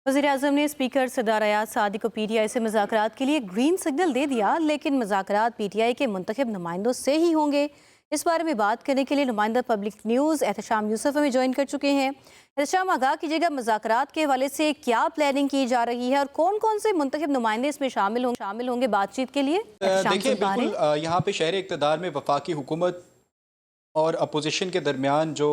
वज़ीर-ए-आज़म ने स्पीकर सरदार अयाज सादी को पीटीआई से मुज़ाकरात के लिए ग्रीन सिग्नल दे दिया, लेकिन मुज़ाकरात पीटीआई के मुंतखब नुमाइंदों से ही होंगे। इस बारे में बात करने के लिए नुमाइंदा पब्लिक न्यूज़ एहतशाम यूसुफ हमें ज्वाइन कर चुके हैं। एहतशाम, आगाह कीजिएगा, मुज़ाकरात के हवाले से क्या प्लानिंग की जा रही है और कौन कौन से मुंतखब नुमाइंदे इसमें शामिल होंगे बातचीत के लिए? देखिए, बिल्कुल यहाँ पे शहर इक़्तिदार में वफाकी हुकूमत और अपोजिशन के दरमियान जो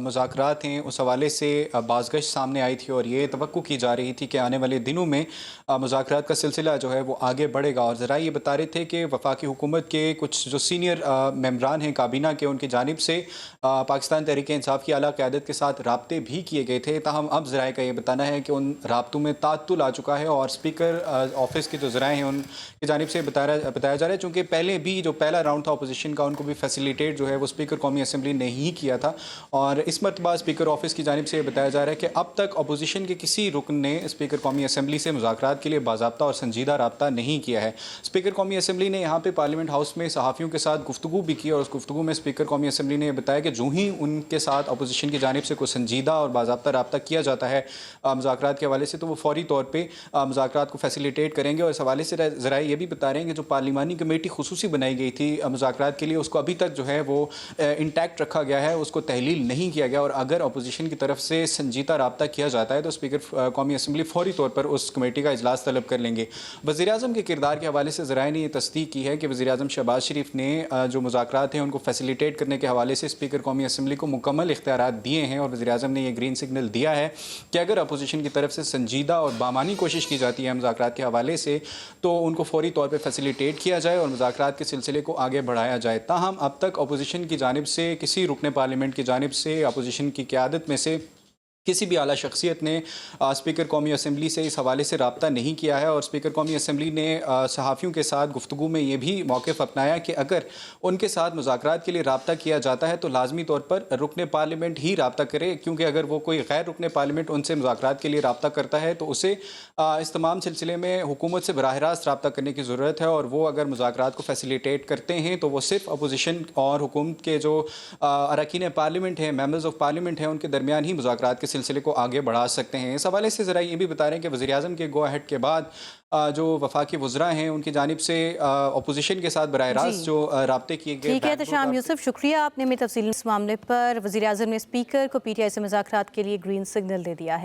मुज़ाकरात हैं उस हवाले से बाज़गश्त सामने आई थी और ये तवक्को की जा रही थी कि आने वाले दिनों में मुज़ाकरात का सिलसिला जो है वो आगे बढ़ेगा। और ज़रा ये बता रहे थे कि वफाकी हुकूमत के कुछ जो सीनियर मेंबरान हैं काबीना के, उनकी जानिब से पाकिस्तान तहरीक इंसाफ की आला क़यादत के साथ राब्ते भी किए गए थे। ताहम अब ज़राए का ये बताना है कि उन राब्तों में ताअत्तुल आ चुका है और स्पीकर ऑफिस के जो ज़राए हैं उनकी जानिब से बताया जा रहा है, चूँकि पहले भी जो पहला राउंड था अपोजिशन का, उनको भी फैसिलिटेट जो है वो स्पीकर कौमी असम्बली ने ही किया था। और इस मरतबा स्पीकर ऑफिस की जानिब से बताया जा रहा है कि अब तक अपोजिशन के किसी रुकन ने स्पीकर कौमी असम्बली से मुज़ाकरात के लिए बाज़ाब्ता और संजीदा राब्ता नहीं किया है। स्पीकर कौमी असम्बली ने यहाँ पे पार्लियामेंट हाउस में सहाफ़ियों के साथ गुफ्तगू भी की और उस गुफ्तगू में स्पीकर कौमी असम्बली ने बताया कि जो ही उनके साथ अपोजिशन की जानिब से कोई संजीदा और बाज़ाब्ता राब्ता किया जाता है मुज़ाकरात के हवाले से, तो वो फौरी तौर पर मुज़ाकरात को फैसिलिटेट करेंगे। और इस हवाले से ज़रा ये भी बता रहे हैं कि जो पार्लिमानी कमेटी खुसूसी बनाई गई थी मुज़ाकरात के लिए, उसको अभी तक जो है वो इंटैक्ट रखा गया है, उसको तहलील नहीं किया गया। और अगर अपोजिशन की तरफ से संजीदा राब्ता किया जाता है तो स्पीकर कौमी असम्बली फौरी तौर पर उस कमेटी का इजलास तलब कर लेंगे। वज़ीर-ए-आज़म के किरदार के हवाले से ज़राए ने यह तस्दीक की है कि वज़ीर-ए-आज़म शहबाज शरीफ ने जो मुज़ाकरात हैं उनको फैसिलिटेट करने के हवाले से स्पीकर कौमी असम्बली को मुकम्मल इख्तियारात दिए हैं। और वज़ीर-ए-आज़म ने यह ग्रीन सिग्नल दिया है कि अगर अपोजिशन की तरफ से संजीदा और बामानी कोशिश की जाती है मुज़ाकरात के हवाले से, तो उनको फौरी तौर पर फैसिलिटेट किया जाए और मुज़ाकरात के सिलसिले को आगे बढ़ाया जाए। ताहम अब तक अपोजिशन की जानिब से किसी रुकने पार्लियामेंट की जानिब से अपोजिशन की क़यादत में से किसी भी आला शख्सियत ने स्पीकर कौमी असम्बली से इस हवाले से रब्ता नहीं किया है। और स्पीकर कौमी असम्बली ने सहाफ़ियों के साथ गुफ्तगू में ये भी मौक़िफ़ अपनाया कि अगर उनके साथ मुज़ाकरात के लिए रब्ता किया जाता है तो लाजमी तौर पर रुकने पार्लियामेंट ही रब्ता करे, क्योंकि अगर वो कोई गैर रुकने पार्लियामेंट उनसे मुज़ाकरात के लिए रब्ता करता है तो उसे इस तमाम सिलसिले में हुकूमत से बराह रास्त रब्ता करने की ज़रूरत है। और वो अगर मुज़ाकरात को फैसिलिटेट करते हैं तो वो सिर्फ़ अपोजिशन और हुकूमत के जो अरकान पार्लियामेंट हैं, मेंबर्स ऑफ पार्लियामेंट हैं, उनके दरमियान ही मुज़ाकरात के सिलसिले को आगे बढ़ा सकते हैं। इस हवाले से ज़रा ये भी बता रहे हैं कि वज़ीर-ए-आज़म के गो अहेड के बाद जो वफाकी वज़रा हैं उनकी जानिब से अपोजिशन के साथ बराह रास्त जो राब्ते किए गए। ठीक है एहतशाम यूसुफ, शुक्रिया, आपने हमें तफसील इस मामले पर। वज़ीर-ए-आज़म ने स्पीकर को पीटीआई से मुज़ाकरात के लिए ग्रीन सिग्नल दे दिया है।